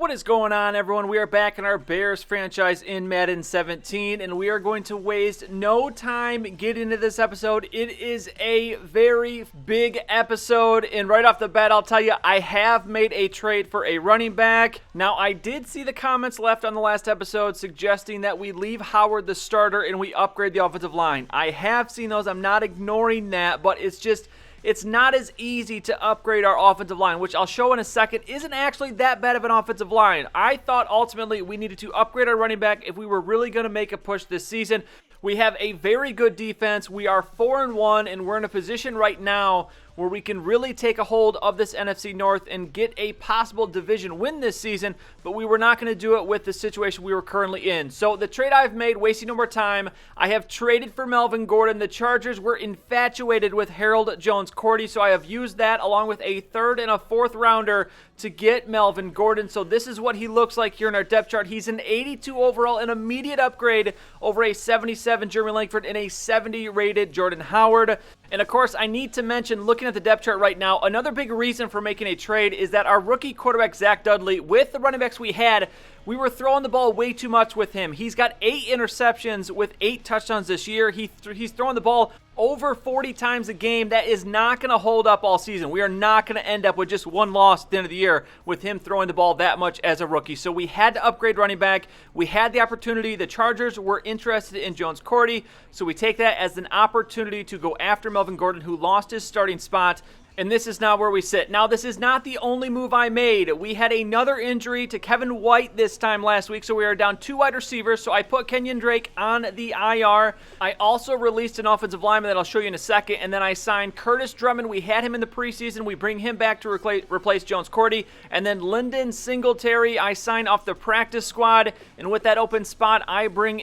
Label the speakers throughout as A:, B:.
A: What is going on, everyone? We are back in our Bears franchise in Madden 17, and we are going to waste no time getting into this episode. It is a very big episode, and right off the bat, I'll tell you, I have made a trade for a running back. Now, I did see the comments left on the last episode suggesting that we leave Howard the starter and we upgrade the offensive line. I have seen those. I'm not ignoring that, but it's not as easy to upgrade our offensive line, which I'll show in a second isn't actually that bad of an offensive line. I thought ultimately we needed to upgrade our running back if we were really going to make a push this season. We have a very good defense. We are 4-1, and we're in a position right now where we can really take a hold of this NFC North and get a possible division win this season, but we were not going to do it with the situation we were currently in. So the trade I've made, wasting no more time, I have traded for Melvin Gordon. The Chargers were infatuated with Harold Jones-Cordy, so I have used that along with a third and a fourth rounder to get Melvin Gordon. So this is what he looks like here in our depth chart. He's an 82 overall, an immediate upgrade over a 77 Jeremy Langford and a 70 rated Jordan Howard. And of course, I need to mention, looking at the depth chart right now, another big reason for making a trade is that our rookie quarterback, Zach Dudley, with the running backs we had, we were throwing the ball way too much with him. He's got 8 interceptions with 8 touchdowns this year. He's throwing the ball over 40 times a game. That is not going to hold up all season. We are not going to end up with just one loss at the end of the year with him throwing the ball that much as a rookie. So we had to upgrade running back. We had the opportunity. The Chargers were interested in Jones-Cordy, so we take that as an opportunity to go after Melvin Gordon, who lost his starting spot. And this is now where we sit. Now, this is not the only move I made. We had another injury to Kevin White this time last week, so we are down 2 wide receivers. So I put Kenyon Drake on the IR. I also released an offensive lineman that I'll show you in a second, and then I signed Curtis Drummond. We had him in the preseason. We bring him back to replace Jones-Cordy. And then Lyndon Singletary, I signed off the practice squad. And with that open spot, I bring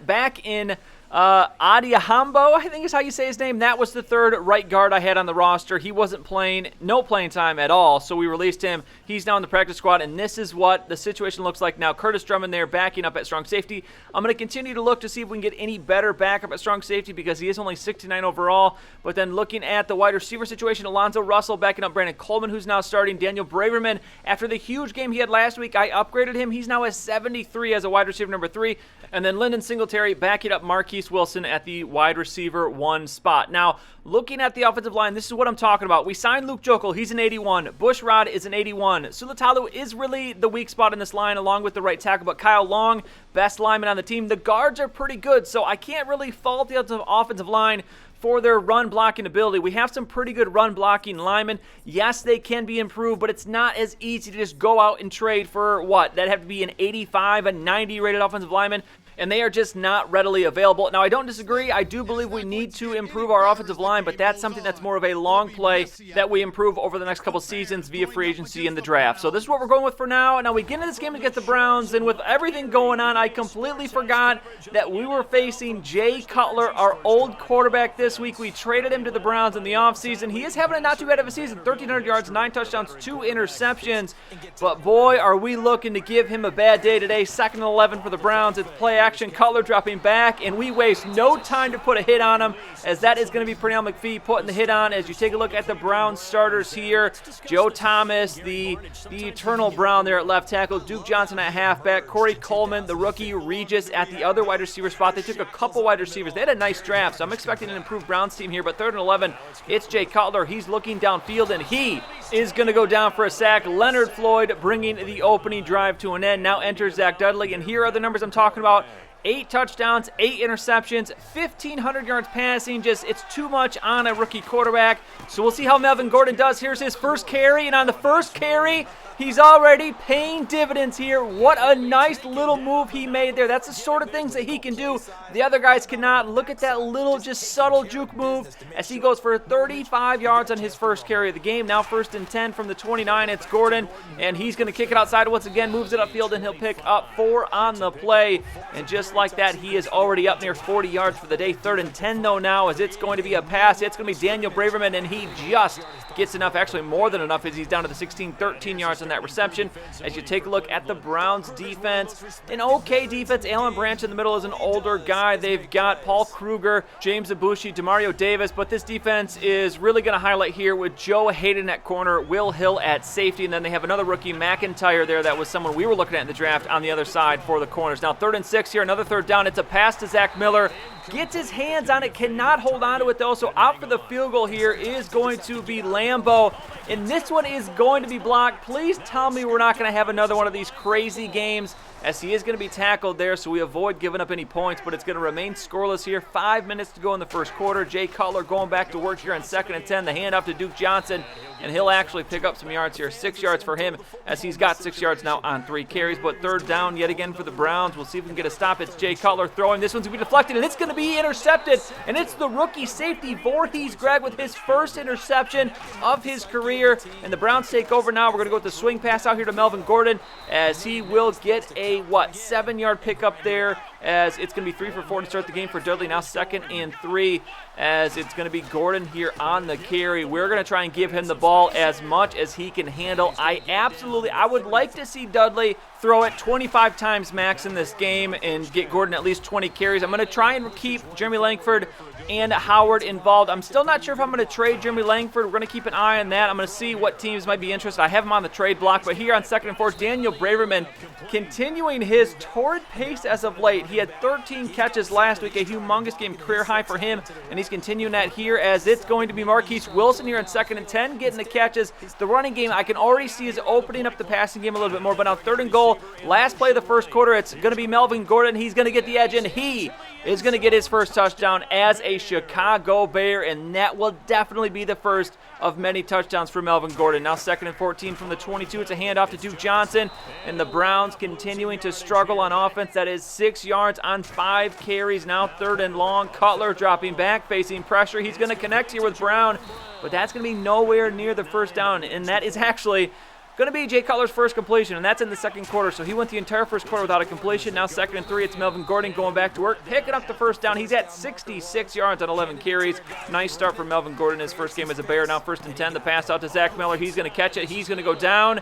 A: back in Adiahambo, I think is how you say his name. That was the third right guard I had on the roster. He wasn't playing, no playing time at all, so we released him. He's now in the practice squad, and this is what the situation looks like now. Curtis Drummond there backing up at strong safety. I'm going to continue to look to see if we can get any better backup at strong safety because he is only 69 overall. But then looking at the wide receiver situation, Alonzo Russell backing up Brandon Coleman, who's now starting. Daniel Braverman, after the huge game he had last week, I upgraded him. He's now a 73 as a wide receiver number 3. And then Lyndon Singletary backing up Marquise Wilson at the wide receiver 1 spot. Now, looking at the offensive line, this is what I'm talking about. We signed Luke Jokel. He's an 81. Bushrod is an 81. Sulatalu is really the weak spot in this line along with the right tackle, but Kyle Long, best lineman on the team. The guards are pretty good, so I can't really fault the offensive line for their run blocking ability. We have some pretty good run blocking linemen. Yes, they can be improved, but it's not as easy to just go out and trade for what? That'd have to be an 85, a 90 rated offensive lineman, and they are just not readily available. Now, I don't disagree. I do believe we need to improve our offensive line, but that's something that's more of a long play that we improve over the next couple seasons via free agency and the draft. So this is what we're going with for now. Now, we get into this game against the Browns, and with everything going on, I completely forgot that we were facing Jay Cutler, our old quarterback this week. We traded him to the Browns in the offseason. He is having a not too bad of a season, 1,300 yards, 9 touchdowns, 2 interceptions. But boy, are we looking to give him a bad day today. 2nd and 11 for the Browns. It's play action, Cutler dropping back, and we waste no time to put a hit on him, as that is going to be Pernell McPhee putting the hit on. As you take a look at the Browns starters here, Joe Thomas, the eternal Brown there at left tackle, Duke Johnson at halfback, Corey Coleman, the rookie, Regis at the other wide receiver spot. They took a couple wide receivers. They had a nice draft, so I'm expecting an improved Browns team here, but 3rd and 11, it's Jay Cutler. He's looking downfield, and he is going to go down for a sack. Leonard Floyd bringing the opening drive to an end. Now enters Zach Dudley, and here are the numbers I'm talking about. 8 touchdowns, 8 interceptions, 1,500 yards passing. Just, it's too much on a rookie quarterback. So we'll see how Melvin Gordon does. Here's his first carry, and on the first carry, he's already paying dividends here. What a nice little move he made there. That's the sort of things that he can do. The other guys cannot. Look at that little, just subtle juke move as he goes for 35 yards on his first carry of the game. Now 1st and 10 from the 29. It's Gordon, and he's going to kick it outside once again, moves it upfield, and he'll pick up 4 on the play. And just like that, he is already up near 40 yards for the day. 3rd and 10, though, now, as it's going to be a pass. It's going to be Daniel Braverman, and he just gets enough, actually more than enough, as he's down to the 16, 13 yards on that reception. As you take a look at the Browns defense, an okay defense. Alan Branch in the middle is an older guy. They've got Paul Kruger, James Ibushi, Demario Davis, but this defense is really going to highlight here with Joe Hayden at corner, Will Hill at safety, and then they have another rookie, McIntyre, there. That was someone we were looking at in the draft on the other side for the corners. Now 3rd and 6 here, another 3rd down. It's a pass to Zach Miller. Gets his hands on it, cannot hold on to it though, so out for the field goal here is going to be Lambo, and this one is going to be blocked. Please tell me we're not going to have another one of these crazy games, as he is going to be tackled there, so we avoid giving up any points, but it's going to remain scoreless here. 5 minutes to go in the first quarter. Jay Cutler going back to work here on 2nd and 10. The handoff to Duke Johnson, and he'll actually pick up some yards here. 6 yards for him, as he's got 6 yards now on 3 carries, but 3rd down yet again for the Browns. We'll see if we can get a stop. It's Jay Cutler throwing. This one's going to be deflected, and it's going to be intercepted, and it's the rookie safety, Voorhees Gregg, with his first interception of his career, and the Browns take over now. We're going to go with the swing pass out here to Melvin Gordon, as he will get a, 7-yard pickup there, as it's going to be 3 for 4 to start the game for Dudley. Now 2nd and 3, as it's going to be Gordon here on the carry. We're going to try and give him the ball as much as he can handle. I would like to see Dudley throw it 25 times max in this game and get Gordon at least 20 carries. I'm going to try and keep Jeremy Langford and Howard involved. I'm still not sure if I'm going to trade Jeremy Langford. We're going to keep an eye on that. I'm going to see what teams might be interested. I have him on the trade block, but here on 2nd and 4, Daniel Braverman continuing his torrid pace as of late. He had 13 catches last week, a humongous game, career high for him, and he's continuing that here, as it's going to be Marquise Wilson here on 2nd and 10, getting the catches. The running game, I can already see, is opening up the passing game a little bit more, but now 3rd and goal, last play of the first quarter, it's going to be Melvin Gordon. He's going to get the edge, and he is going to get his first touchdown as a Chicago Bear, and that will definitely be the first of many touchdowns for Melvin Gordon. Now 2nd and 14 from the 22. It's a handoff to Duke Johnson, and the Browns continuing to struggle on offense. That is 6 yards on 5 carries. Now 3rd and long. Cutler dropping back, facing pressure. He's going to connect here with Brown, but that's going to be nowhere near the first down, and that is actually going to be Jay Cutler's first completion, and that's in the second quarter. So he went the entire first quarter without a completion. Now 2nd and 3, it's Melvin Gordon going back to work, picking up the first down. He's at 66 yards on 11 carries. Nice start for Melvin Gordon, his first game as a Bear. Now 1st and 10, the pass out to Zach Miller. He's going to catch it. He's going to go down,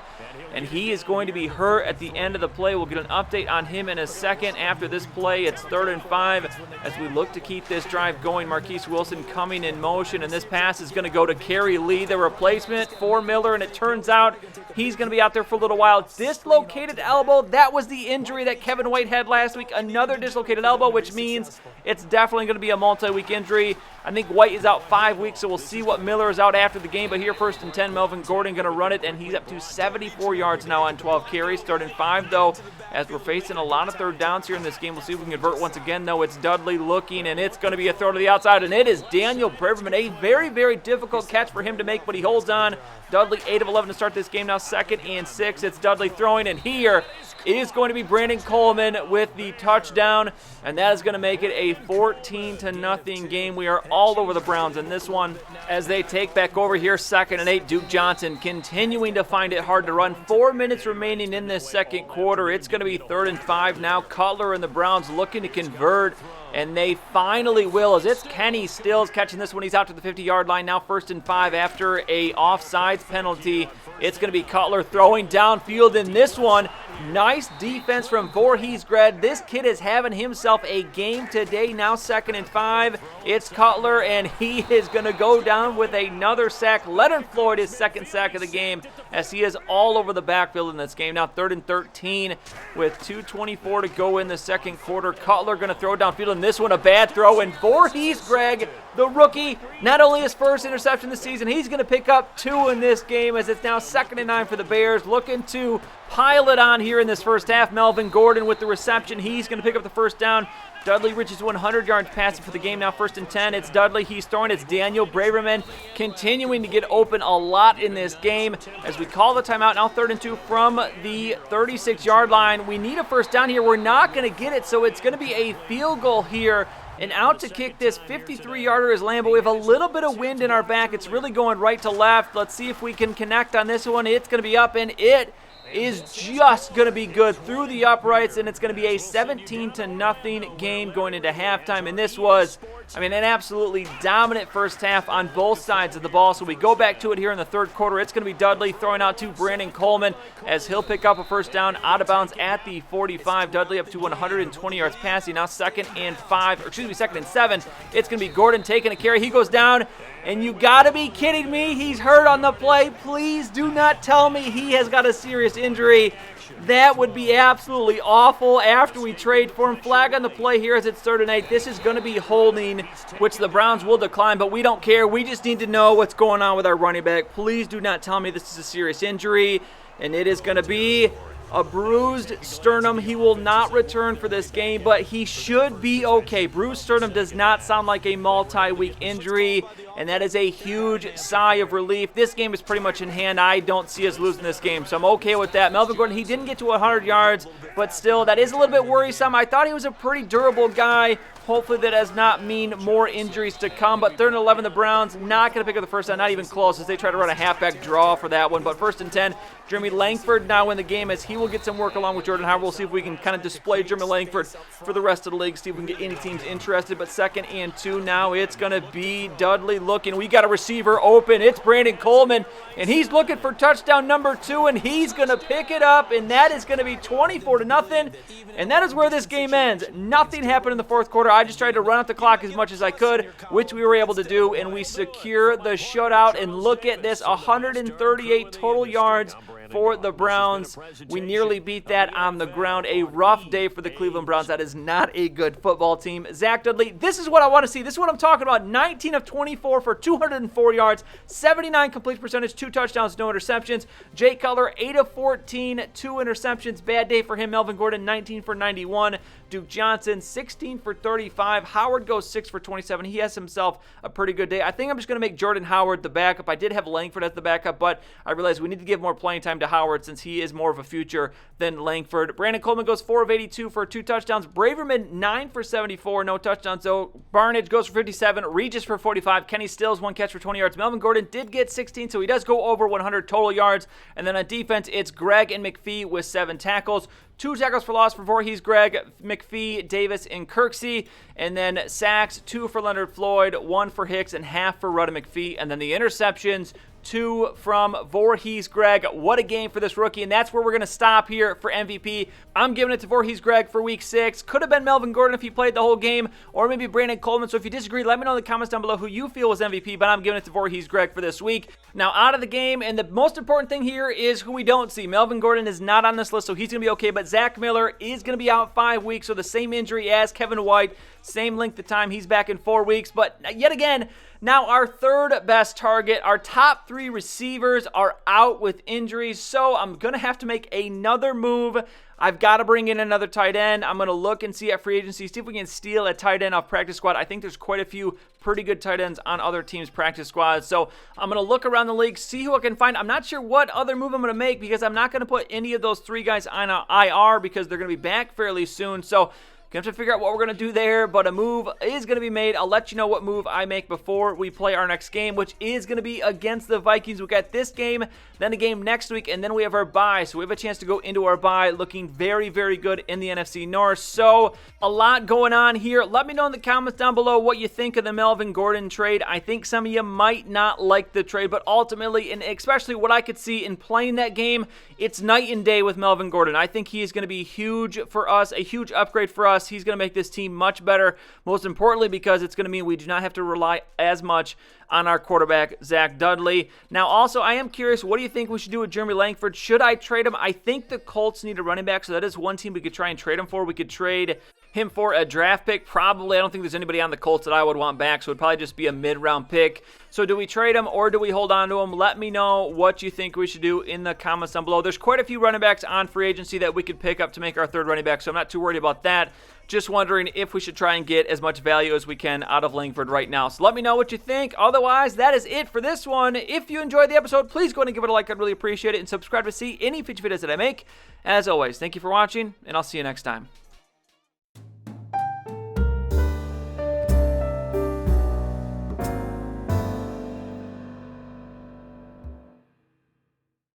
A: and he is going to be hurt at the end of the play. We'll get an update on him in a second. After this play, it's 3rd and 5 as we look to keep this drive going. Marquise Wilson coming in motion, and this pass is going to go to Kerry Lee, the replacement for Miller, and it turns out he's going to be out there for a little while. Dislocated elbow. That was the injury that Kevin White had last week. Another dislocated elbow, which means it's definitely going to be a multi-week injury. I think White is out 5 weeks, so we'll see what Miller is out after the game. But here, 1st and 10, Melvin Gordon going to run it, and he's up to 74 yards now on 12 carries. 3rd and 5, though, as we're facing a lot of 3rd downs here in this game. We'll see if we can convert once again, though. It's Dudley looking, and it's going to be a throw to the outside, and it is Daniel Braverman. A very, very difficult catch for him to make, but he holds on. Dudley 8 of 11 to start this game. Now 2nd and 6. It's Dudley throwing, and here is going to be Brandon Coleman with the touchdown, and that is going to make it a 14-0 game. We are all over the Browns in this one as they take back over here. 2nd and 8. Duke Johnson continuing to find it hard to run. 4 minutes remaining in this second quarter. It's going to be 3rd and 5 now. Cutler and the Browns looking to convert, and they finally will, as it's Kenny Stills catching this one. He's out to the 50-yard line. Now 1st and 5 after a offsides penalty. It's going to be Cutler throwing downfield in this one. Nice defense from Voorhees Gregg. This kid is having himself a game today. Now 2nd and 5. It's Cutler, and he is going to go down with another sack. Leonard Floyd, his 2nd sack of the game, as he is all over the backfield in this game. Now 3rd and 13 with 2:24 to go in the second quarter. Cutler going to throw downfield in this one. A bad throw, and Voorhees Gregg, the rookie, not only his first interception this season, he's going to pick up 2 in this game, as it's now 2nd and 9 for the Bears, looking to pile it on here in this first half. Melvin Gordon with the reception. He's going to pick up the first down. Dudley reaches 100 yards passing for the game. Now 1st and 10. It's Dudley. He's throwing. It's Daniel Braverman continuing to get open a lot in this game as we call the timeout. Now 3rd and 2 from the 36-yard line. We need a first down here. We're not going to get it, so it's going to be a field goal here. And out to kick this 53-yarder is Lambo. We have a little bit of wind in our back. It's really going right to left. Let's see if we can connect on this one. It's going to be up, and it is just going to be good through the uprights, and it's going to be a 17-0 game going into halftime. And this was, an absolutely dominant first half on both sides of the ball. So we go back to it here in the third quarter. It's going to be Dudley throwing out to Brandon Coleman as he'll pick up a first down out of bounds at the 45. Dudley up to 120 yards passing. Now second and 7. It's going to be Gordon taking a carry. He goes down, and you got to be kidding me. He's hurt on the play. Please do not tell me he has got a serious injury. That would be absolutely awful after we trade for him. Flag on the play here as it's 3rd and 8. This is going to be holding, which the Browns will decline, but we don't care. We just need to know what's going on with our running back. Please do not tell me this is a serious injury, and it is going to be a bruised sternum. He will not return for this game, but he should be okay. Bruised sternum does not sound like a multi-week injury, and that is a huge sigh of relief. This game is pretty much in hand. I don't see us losing this game, so I'm okay with that. Melvin Gordon, he didn't get to 100 yards, but still, that is a little bit worrisome. I thought he was a pretty durable guy. Hopefully that does not mean more injuries to come, but 3rd and 11, the Browns not going to pick up the first down, not even close, as they try to run a halfback draw for that one. But 1st and 10, Jeremy Langford now in the game as he will get some work along with Jordan Howard. We'll see if we can kind of display Jeremy Langford for the rest of the league, see if we can get any teams interested. But 2nd and 2, now it's going to be Dudley looking. We got a receiver open. It's Brandon Coleman, and he's looking for touchdown number 2, and he's going to pick it up, and that is going to be 24-0. And that is where this game ends. Nothing happened in the fourth quarter. I just tried to run out the clock as much as I could, which we were able to do, and we secure the shutout. And look at this, 138 total yards for the Browns. We nearly beat that on the ground. A rough day for the Cleveland Browns. That is not a good football team. Zach Dudley, this is what I want to see. This is what I'm talking about. 19 of 24 for 204 yards, 79 complete percentage, 2 touchdowns, no interceptions. Jay Cutler, 8 of 14, 2 interceptions. Bad day for him. Melvin Gordon, 19 for 91. Duke Johnson, 16 for 35. Howard goes 6 for 27. He has himself a pretty good day. I think I'm just going to make Jordan Howard the backup. I did have Langford as the backup, but I realized we need to give more playing time to Howard since he is more of a future than Langford. Brandon Coleman goes 4 of 82 for 2 touchdowns. Braverman, 9 for 74, no touchdowns though. Barnage goes for 57. Regis for 45. Kenny Stills, 1 catch for 20 yards. Melvin Gordon did get 16, so he does go over 100 total yards. And then on defense, it's Gregg and McPhee with 7 tackles. 2 tackles for loss for Voorhees, Gregg, McPhee, Davis, and Kirksey. And then sacks, 2 for Leonard Floyd, 1 for Hicks, and half for Rudd and McPhee. And then the interceptions, 2 from Voorhees Gregg. What a game for this rookie, and that's where we're going to stop here for MVP. I'm giving it to Voorhees Gregg for Week 6. Could have been Melvin Gordon if he played the whole game, or maybe Brandon Coleman. So if you disagree, let me know in the comments down below who you feel was MVP, but I'm giving it to Voorhees Gregg for this week. Now, out of the game, and the most important thing here is who we don't see. Melvin Gordon is not on this list, so he's going to be okay, but Zach Miller is going to be out 5 weeks, so the same injury as Kevin White, same length of time. He's back in 4 weeks, but yet again, now our third best target, our top 3 receivers are out with injuries, so I'm going to have to make another move. I've got to bring in another tight end. I'm going to look and see at free agency, see if we can steal a tight end off practice squad. I think there's quite a few pretty good tight ends on other teams' practice squads. So I'm going to look around the league, see who I can find. I'm not sure what other move I'm going to make because I'm not going to put any of those 3 guys on IR because they're going to be back fairly soon. So going to have to figure out what we're going to do there, but a move is going to be made. I'll let you know what move I make before we play our next game, which is going to be against the Vikings. We got this game, then a game next week, and then we have our bye. So we have a chance to go into our bye looking very, very good in the NFC North. So a lot going on here. Let me know in the comments down below what you think of the Melvin Gordon trade. I think some of you might not like the trade, but ultimately, and especially what I could see in playing that game, it's night and day with Melvin Gordon. I think he is going to be huge for us, a huge upgrade for us. He's going to make this team much better, most importantly because it's going to mean we do not have to rely as much on our quarterback, Zach Dudley. Now, also, I am curious, what do you think we should do with Jeremy Langford? Should I trade him? I think the Colts need a running back, so that is one team we could try and trade him for. We could trade him for a draft pick. Probably, I don't think there's anybody on the Colts that I would want back, so it would probably just be a mid-round pick. So do we trade him or do we hold on to him? Let me know what you think we should do in the comments down below. There's quite a few running backs on free agency that we could pick up to make our third running back, so I'm not too worried about that. Just wondering if we should try and get as much value as we can out of Langford right now. So let me know what you think. Otherwise, that is it for this one. If you enjoyed the episode, please go ahead and give it a like. I'd really appreciate it. And subscribe to see any future videos that I make. As always, thank you for watching, and I'll see you next time.